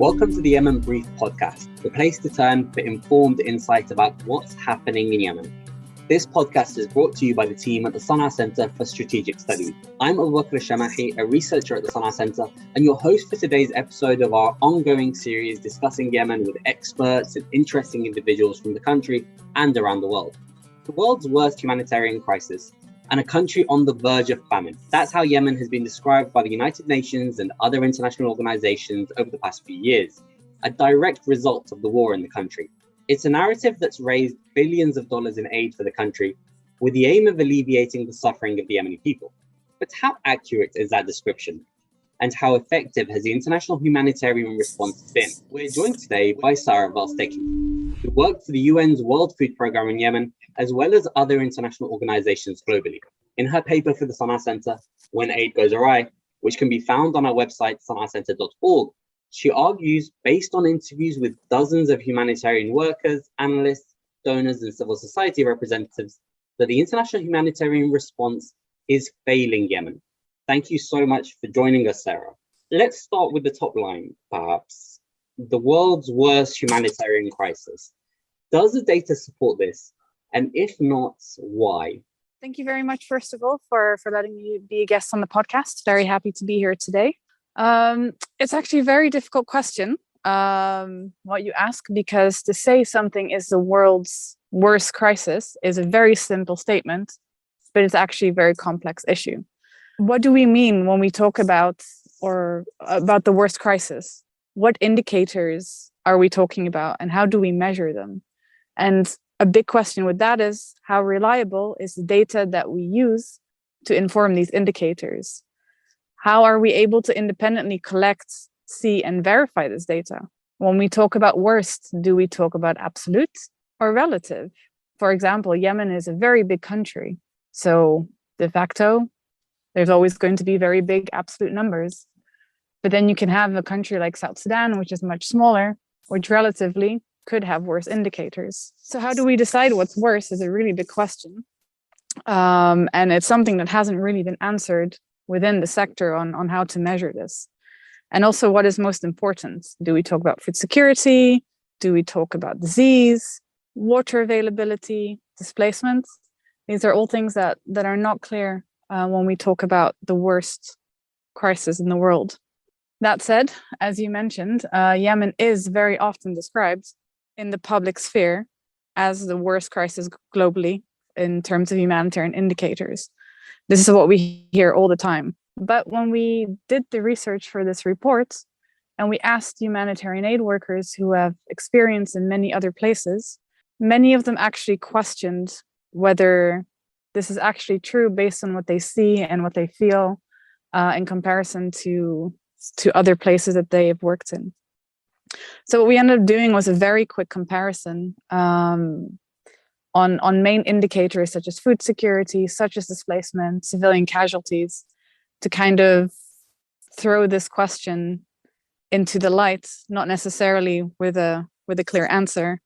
Welcome to the Yemen Brief Podcast, the place to turn for informed insight about what's happening in Yemen. This podcast is brought to you by the team at the Center for Strategic Studies. I'm al-Bakr al-Shamahi, a researcher at the Center, and your host for today's episode of our ongoing series discussing Yemen with experts and interesting individuals from the country and around the world. The world's worst humanitarian crisis and a country on the verge of famine. That's how Yemen has been described by the United Nations and other international organizations over the past few years, a direct result of the war in the country. It's a narrative that's raised billions of dollars in aid for the country with the aim of alleviating the suffering of the Yemeni people. But how accurate is that description? And how effective has the International Humanitarian Response been? We're joined today by Sarah Vuylsteke, who worked for the UN's World Food Programme in Yemen, as well as other international organizations globally. In her paper for the Sana'a Center, When Aid Goes Awry, which can be found on our website, sana'acenter.org, she argues, based on interviews with dozens of humanitarian workers, analysts, donors, and civil society representatives, that the international humanitarian response is failing Yemen. Thank you so much for joining us, Sarah. Let's start with the top line, perhaps. The world's worst humanitarian crisis. Does the data support this? And if not, why? Thank you very much, first of all, for letting me be a guest on the podcast. Very happy to be here today. It's actually a very difficult question, what you ask, because to say something is the world's worst crisis is a very simple statement, but it's actually a very complex issue. What do we mean when we talk about the worst crisis? What indicators are we talking about, and how do we measure them? And a big question with that is, how reliable is the data that we use to inform these indicators? How are we able to independently collect, see, and verify this data? When we talk about worst, do we talk about absolute or relative? For example, Yemen is a very big country. So de facto, there's always going to be very big absolute numbers. But then you can have a country like South Sudan, which is much smaller, which relatively could have worse indicators. So how do we decide what's worse is a really big question. And it's something that hasn't really been answered within the sector on how to measure this. And also, what is most important? Do we talk about food security? Do we talk about disease, water availability, displacement? These are all things that are not clear when we talk about the worst crisis in the world. That said, as you mentioned, Yemen is very often described in the public sphere as the worst crisis globally in terms of humanitarian indicators. This is what we hear all the time. But when we did the research for this report and we asked humanitarian aid workers who have experience in many other places, many of them actually questioned whether this is actually true based on what they see and what they feel in comparison to other places that they have worked in. So what we ended up doing was a very quick comparison on main indicators such as food security, such as displacement, civilian casualties, to kind of throw this question into the light, not necessarily with a clear answer.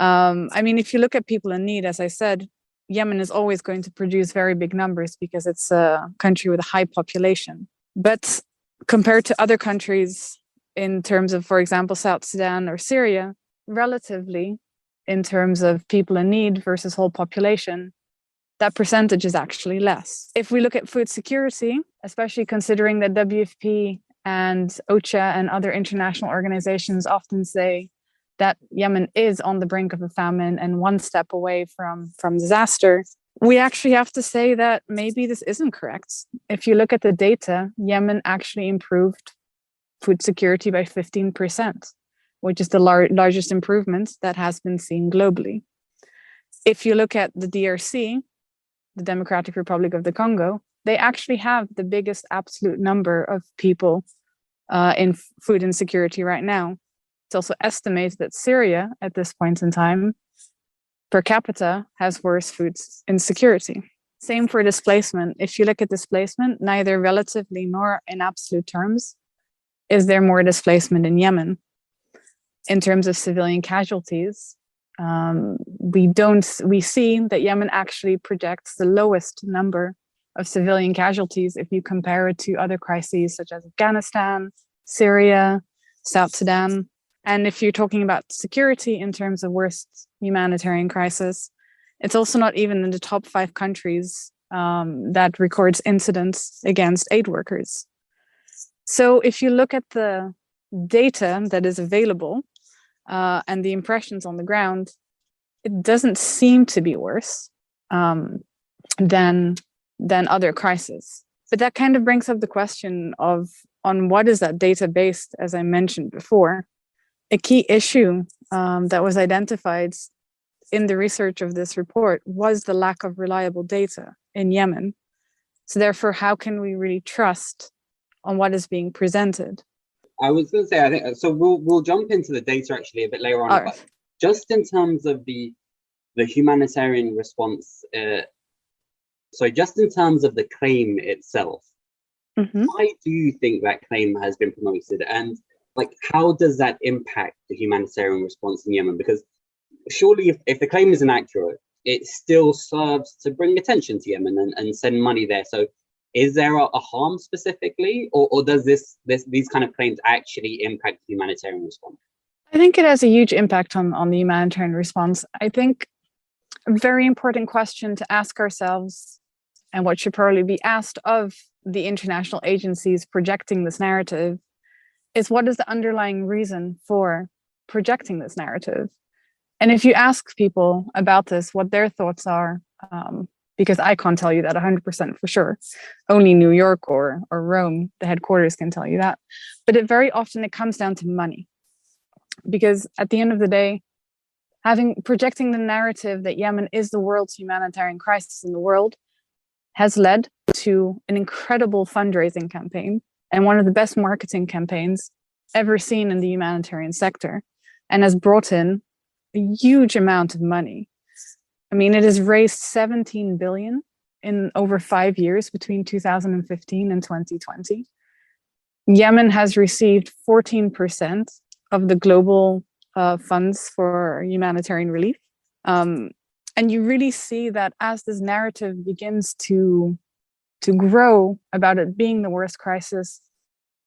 If you look at people in need, as I said, Yemen is always going to produce very big numbers because it's a country with a high population. But compared to other countries, in terms of, for example, South Sudan or Syria, relatively, in terms of people in need versus whole population, that percentage is actually less. If we look at food security, especially considering that WFP and OCHA and other international organizations often say that Yemen is on the brink of a famine and one step away from disaster, we actually have to say that maybe this isn't correct. If you look at the data, Yemen actually improved food security by 15%, which is the largest improvement that has been seen globally. If you look at the DRC, the Democratic Republic of the Congo, they actually have the biggest absolute number of people in food insecurity right now. It's also estimated that Syria, at this point in time, per capita, has worse food insecurity. Same for displacement. If you look at displacement, neither relatively nor in absolute terms is there more displacement in Yemen. In terms of civilian casualties, we see that Yemen actually projects the lowest number of civilian casualties if you compare it to other crises such as Afghanistan, Syria, South Sudan. And if you're talking about security in terms of worst humanitarian crisis, it's also not even in the top 5 countries that records incidents against aid workers. So if you look at the data that is available and the impressions on the ground, it doesn't seem to be worse than other crises. But that kind of brings up the question of on what is that data based, as I mentioned before. A key issue that was identified in the research of this report was the lack of reliable data in Yemen. So therefore, how can we really trust on what is being presented? I was going to say, I think so. We'll jump into the data actually a bit later on. All right. But just in terms of the humanitarian response, just in terms of the claim itself, why do you think that claim has been promoted, and how does that impact the humanitarian response in Yemen? Because surely, if the claim is inaccurate, it still serves to bring attention to Yemen and send money there. So is there a harm specifically, or does these kind of claims actually impact the humanitarian response? I think it has a huge impact on the humanitarian response. I think a very important question to ask ourselves, and what should probably be asked of the international agencies projecting this narrative, is what is the underlying reason for projecting this narrative? And if you ask people about this, what their thoughts are, because I can't tell you that 100% for sure. Only New York or Rome, the headquarters, can tell you that. But very often it comes down to money. Because at the end of the day, projecting the narrative that Yemen is the world's humanitarian crisis in the world has led to an incredible fundraising campaign and one of the best marketing campaigns ever seen in the humanitarian sector, and has brought in a huge amount of money. I mean, it has raised 17 billion in over 5 years between 2015 and 2020. Yemen has received 14% of the global funds for humanitarian relief. And you really see that as this narrative begins to grow about it being the worst crisis,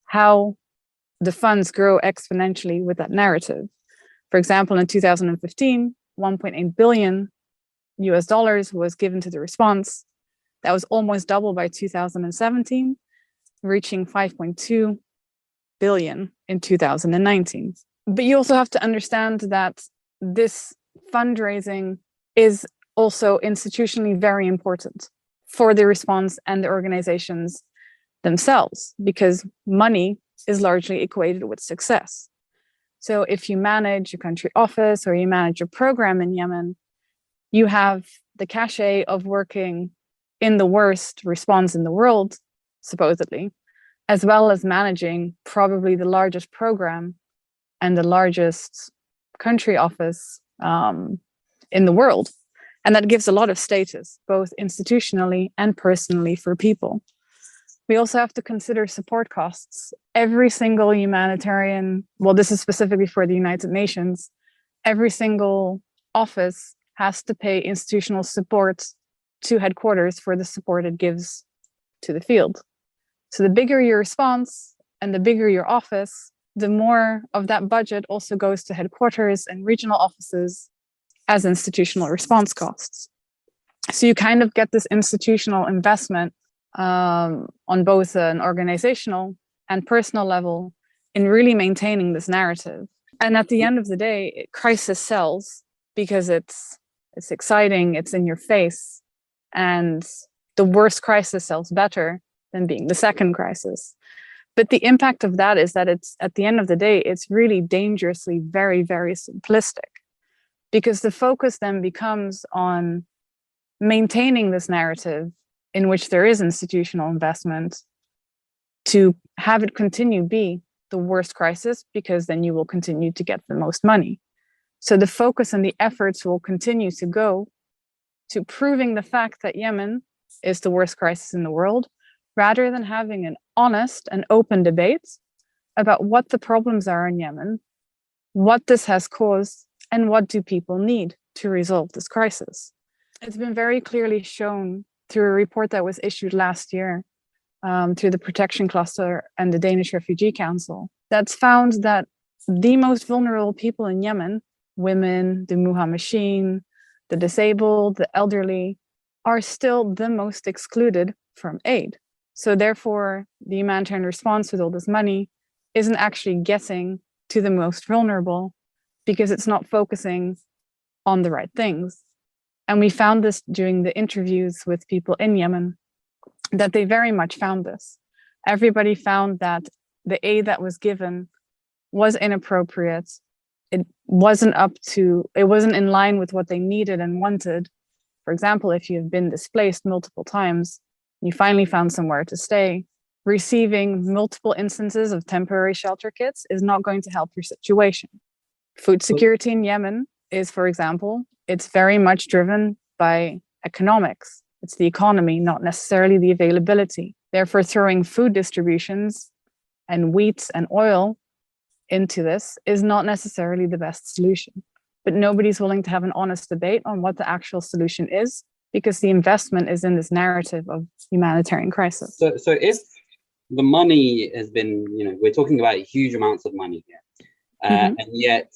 how the funds grow exponentially with that narrative. For example, in 2015, $1.8 billion was given to the response. That was almost double by 2017, reaching 5.2 billion in 2019. But you also have to understand that this fundraising is also institutionally very important for the response and the organizations themselves, because money is largely equated with success. So if you manage a country office or you manage a program in Yemen, you have the cachet of working in the worst response in the world, supposedly, as well as managing probably the largest program and the largest country office in the world. And that gives a lot of status, both institutionally and personally for people. We also have to consider support costs. Every single humanitarian, well, this is specifically for the United Nations, every single office has to pay institutional support to headquarters for the support it gives to the field. So the bigger your response and the bigger your office, the more of that budget also goes to headquarters and regional offices as institutional response costs. So you kind of get this institutional investment on both an organizational and personal level in really maintaining this narrative. And at the end of the day, crisis sells because it's exciting, it's in your face, and the worst crisis sells better than being the second crisis. But the impact of that is that it's, at the end of the day, it's really dangerously very, very simplistic, because the focus then becomes on maintaining this narrative in which there is institutional investment to have it continue be the worst crisis, because then you will continue to get the most money. So the focus and the efforts will continue to go to proving the fact that Yemen is the worst crisis in the world, rather than having an honest and open debate about what the problems are in Yemen, what this has caused, and what do people need to resolve this crisis. It's been very clearly shown through a report that was issued last year through the Protection Cluster and the Danish Refugee Council, that's found that the most vulnerable people in Yemen, women, the Muhammadin, the disabled, the elderly, are still the most excluded from aid. So therefore, the humanitarian response with all this money isn't actually getting to the most vulnerable because it's not focusing on the right things. And we found this during the interviews with people in Yemen, that they very much found this. Everybody found that the aid that was given was inappropriate. It wasn't in line with what they needed and wanted. For example, if you've been displaced multiple times, you finally found somewhere to stay, receiving multiple instances of temporary shelter kits is not going to help your situation. Food security in Yemen is, for example, it's very much driven by economics. It's the economy, not necessarily the availability. Therefore, throwing food distributions and wheat and oil into this is not necessarily the best solution. But nobody's willing to have an honest debate on what the actual solution is, because the investment is in this narrative of humanitarian crisis. So if the money has been, we're talking about huge amounts of money here, and yet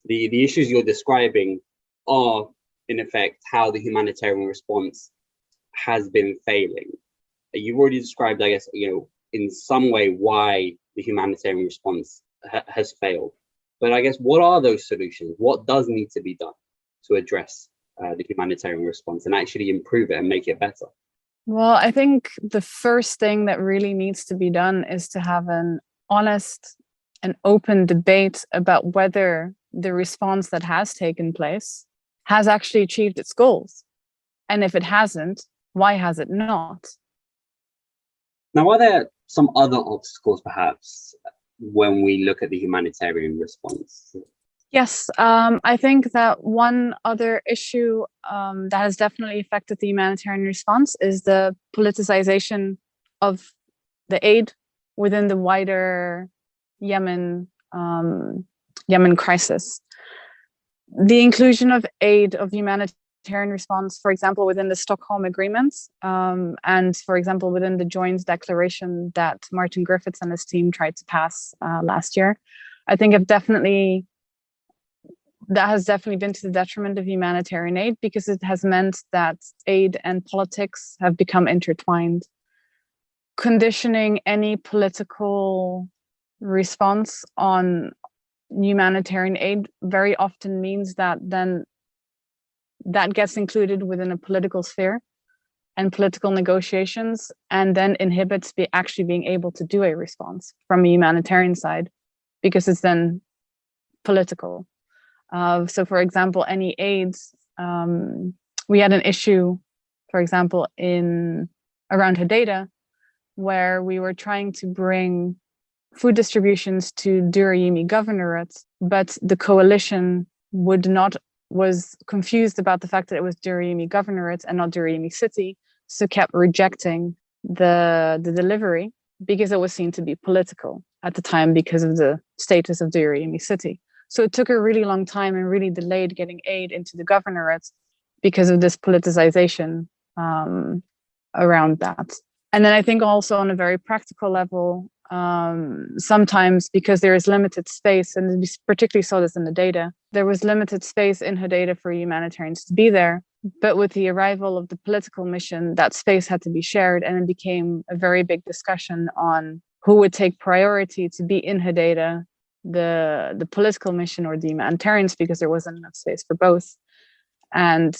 the issues you're describing are, in effect, how the humanitarian response has been failing. You've already described, I guess, in some way why the humanitarian response has failed. But I guess, what are those solutions? What does need to be done to address the humanitarian response and actually improve it and make it better? Well, I think the first thing that really needs to be done is to have an honest and open debate about whether the response that has taken place has actually achieved its goals. And if it hasn't, why has it not? Now, are there some other obstacles, perhaps, when we look at the humanitarian response? Yes, I think that one other issue that has definitely affected the humanitarian response is the politicization of the aid within the wider Yemen crisis. The inclusion of aid, of humanitarian response, for example, within the Stockholm Agreement, and, for example, within the joint declaration that Martin Griffiths and his team tried to pass last year, I think that has definitely been to the detriment of humanitarian aid, because it has meant that aid and politics have become intertwined. Conditioning any political response on humanitarian aid very often means that then that gets included within a political sphere and political negotiations, and then inhibits actually being able to do a response from a humanitarian side, because it's then political. So, for example, any aids, we had an issue, for example, around Hodeidah, where we were trying to bring food distributions to Durrani Governorate, but the coalition was confused about the fact that it was Durrani Governorate and not Durrani City, so kept rejecting the delivery because it was seen to be political at the time because of the status of Durrani City. So it took a really long time and really delayed getting aid into the governorate because of this politicization around that. And then I think also on a very practical level, sometimes because there is limited space, and we particularly saw this in the data, there was limited space in Hodeidah for humanitarians to be there. But with the arrival of the political mission, that space had to be shared, and it became a very big discussion on who would take priority to be in Hodeidah, the political mission or the humanitarians, because there wasn't enough space for both. And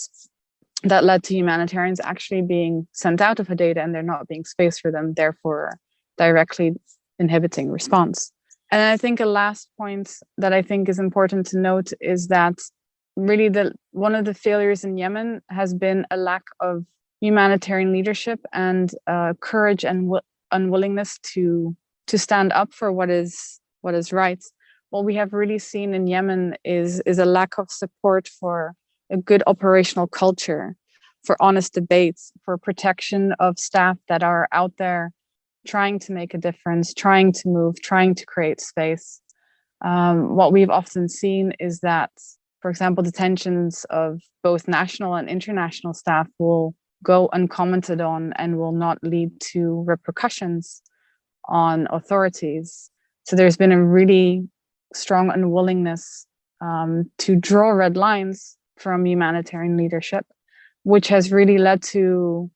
that led to humanitarians actually being sent out of Hodeidah and there not being space for them, therefore directly inhibiting response. And I think a last point that I think is important to note is that really one of the failures in Yemen has been a lack of humanitarian leadership and courage and unwillingness to stand up for what is right. What we have really seen in Yemen is a lack of support for a good operational culture, for honest debates, for protection of staff that are out there trying to make a difference, trying to move, trying to create space. What we've often seen is that, for example, detentions of both national and international staff will go uncommented on and will not lead to repercussions on authorities. So there's been a really strong unwillingness to draw red lines from humanitarian leadership, which has really led to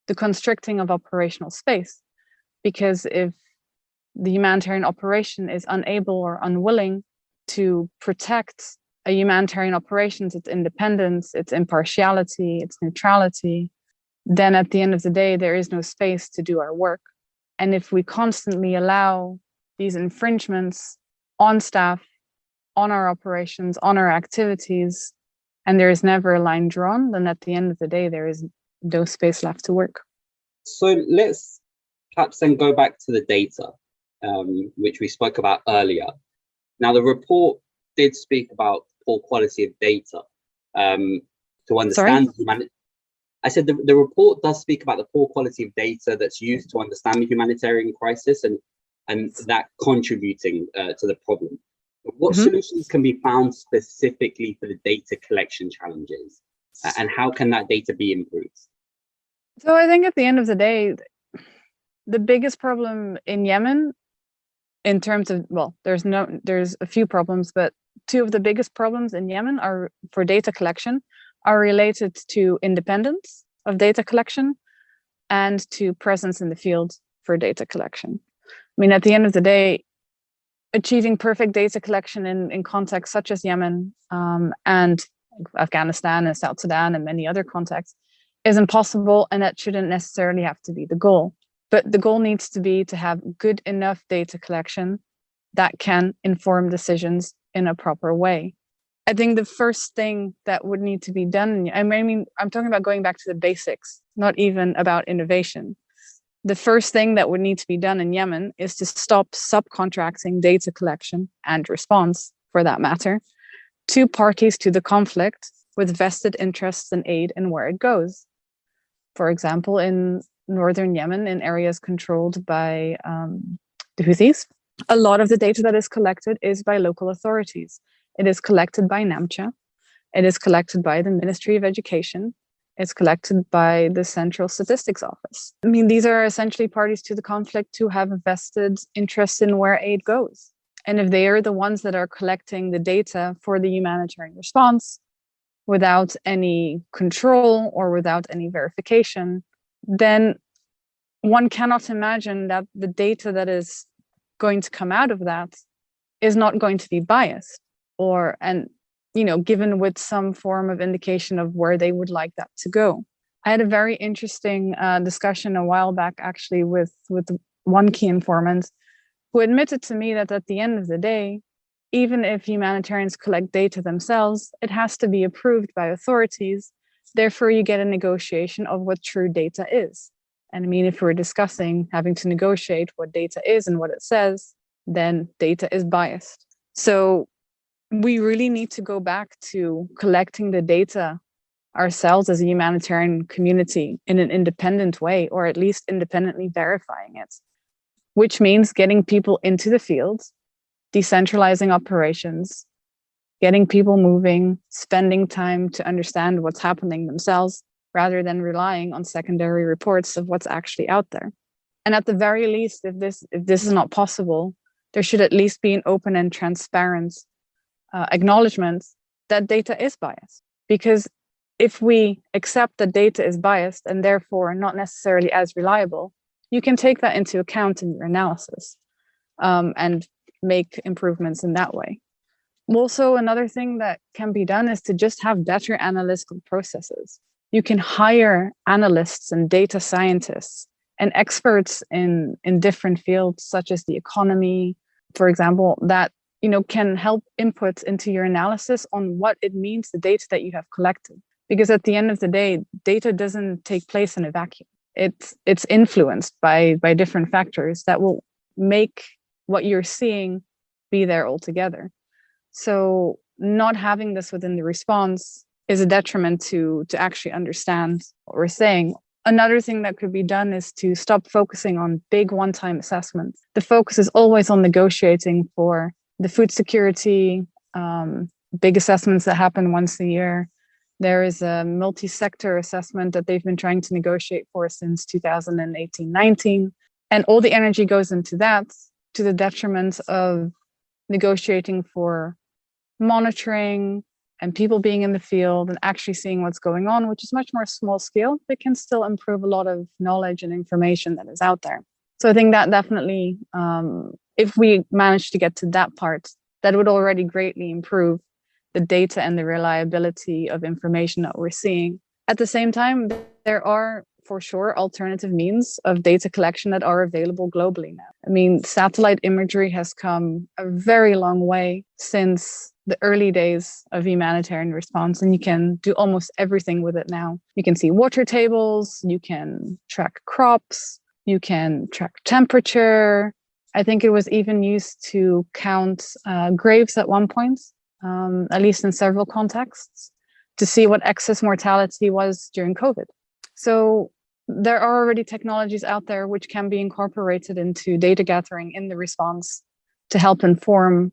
the constricting of operational space. Because if the humanitarian operation is unable or unwilling to protect a humanitarian operations, its independence, its impartiality, its neutrality, then at the end of the day, there is no space to do our work. And if we constantly allow these infringements on staff, on our operations, on our activities, and there is never a line drawn, then at the end of the day, there is no space left to work. So let's perhaps then go back to the data, which we spoke about earlier. Now, the report did speak about poor quality of data to understand I said the report does speak about the poor quality of data that's used to understand the humanitarian crisis and that contributing to the problem. What solutions can be found specifically for the data collection challenges, and how can that data be improved? So I think at the end of the day, the biggest problem in Yemen, in terms of, well, there's a few problems, but two of the biggest problems in Yemen are for data collection are related to independence of data collection and to presence in the field for data collection. I mean, at the end of the day, achieving perfect data collection in contexts such as Yemen and Afghanistan and South Sudan and many other contexts is impossible, and that shouldn't necessarily have to be the goal. But the goal needs to be to have good enough data collection that can inform decisions in a proper way. I think the first thing that would need to be done, I mean, I'm talking about going back to the basics, not even about innovation. The first thing that would need to be done in Yemen is to stop subcontracting data collection and response, for that matter, to parties to the conflict with vested interests in aid and where it goes. For example, in northern Yemen, in areas controlled by the Houthis, a lot of the data that is collected is by local authorities. It is collected by NAMCHA. It is collected by the Ministry of Education. It's collected by the Central Statistics Office. I mean, these are essentially parties to the conflict who have a vested interest in where aid goes. And if they are the ones that are collecting the data for the humanitarian response without any control or without any verification, then one cannot imagine that the data that is going to come out of that is not going to be biased given with some form of indication of where they would like that to go. I had a very interesting discussion a while back, actually, with one key informant who admitted to me that at the end of the day, even if humanitarians collect data themselves, it has to be approved by authorities. Therefore, you get a negotiation of what true data is. And I mean, if we're discussing having to negotiate what data is and what it says, then data is biased. So we really need to go back to collecting the data ourselves as a humanitarian community in an independent way, or at least independently verifying it, which means getting people into the field, decentralizing operations, getting people moving, spending time to understand what's happening themselves, rather than relying on secondary reports of what's actually out there. And at the very least, if this is not possible, there should at least be an open and transparent acknowledgement that data is biased. Because if we accept that data is biased and therefore not necessarily as reliable, you can take that into account in your analysis and make improvements in that way. Also, another thing that can be done is to just have better analytical processes. You can hire analysts and data scientists and experts in different fields, such as the economy, for example, that can help input into your analysis on what it means, the data that you have collected. Because at the end of the day, data doesn't take place in a vacuum. It's influenced by different factors that will make what you're seeing be there altogether. So not having this within the response is a detriment to actually understand what we're saying. Another thing that could be done is to stop focusing on big one-time assessments. The focus is always on negotiating for the food security, big assessments that happen once a year. There is a multi-sector assessment that they've been trying to negotiate for since 2018-19. And all the energy goes into that, to the detriment of negotiating for monitoring and people being in the field and actually seeing what's going on, which is much more small scale, but can still improve a lot of knowledge and information that is out there. So I think that definitely, if we manage to get to that part, that would already greatly improve the data and the reliability of information that we're seeing. At the same time, there are for sure alternative means of data collection that are available globally now. I mean, satellite imagery has come a very long way since the early days of humanitarian response, and you can do almost everything with it now. You can see water tables, you can track crops, you can track temperature. I think it was even used to count graves at one point, at least in several contexts, to see what excess mortality was during COVID. So there are already technologies out there which can be incorporated into data gathering in the response to help inform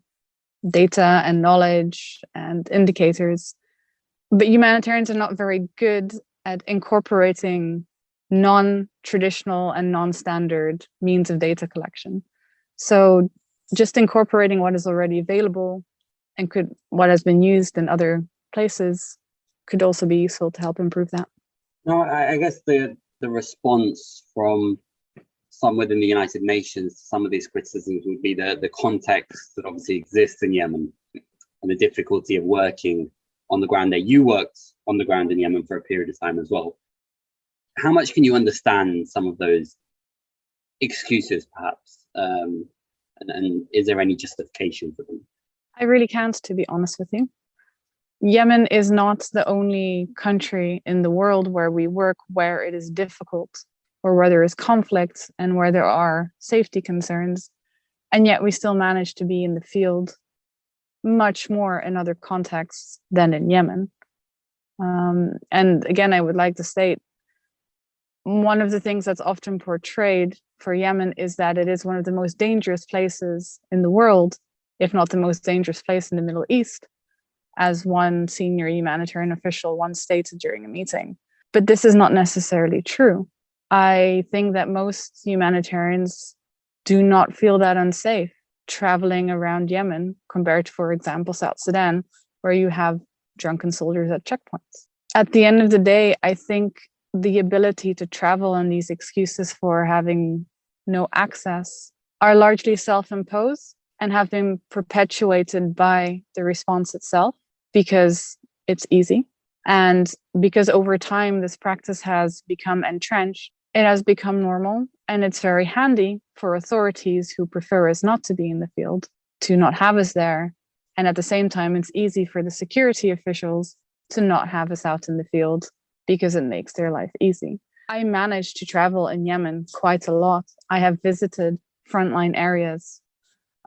data and knowledge and indicators. But humanitarians are not very good at incorporating non-traditional and non-standard means of data collection. So just incorporating what is already available and what has been used in other places could also be useful to help improve that. No, I guess the response from some within the United Nations to some of these criticisms would be the context that obviously exists in Yemen and the difficulty of working on the ground there. You worked on the ground in Yemen for a period of time as well. How much can you understand some of those excuses, perhaps? And is there any justification for them? I really can't, to be honest with you. Yemen is not the only country in the world where we work where it is difficult, or where there is conflict and where there are safety concerns. And yet we still manage to be in the field much more in other contexts than in Yemen. And again, I would like to state, one of the things that's often portrayed for Yemen is that it is one of the most dangerous places in the world, if not the most dangerous place in the Middle East, as one senior humanitarian official once stated during a meeting. But this is not necessarily true. I think that most humanitarians do not feel that unsafe traveling around Yemen compared to, for example, South Sudan, where you have drunken soldiers at checkpoints. At the end of the day, I think the ability to travel and these excuses for having no access are largely self-imposed and have been perpetuated by the response itself, because it's easy. And because over time, this practice has become entrenched, it has become normal. And it's very handy for authorities who prefer us not to be in the field to not have us there. And at the same time, it's easy for the security officials to not have us out in the field because it makes their life easy. I managed to travel in Yemen quite a lot. I have visited frontline areas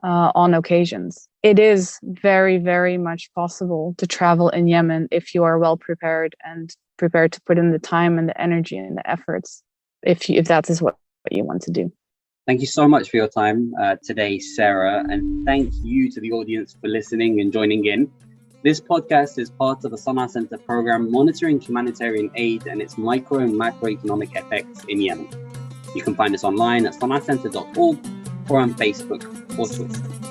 on occasions. It is very, very much possible to travel in Yemen if you are well prepared and prepared to put in the time and the energy and the efforts, if that is what you want to do. Thank you so much for your time today, Sarah, and thank you to the audience for listening and joining in. This podcast is part of the Sana'a Center program monitoring humanitarian aid and its micro and macroeconomic effects in Yemen. You can find us online at sana'acenter.org or on Facebook or Twitter.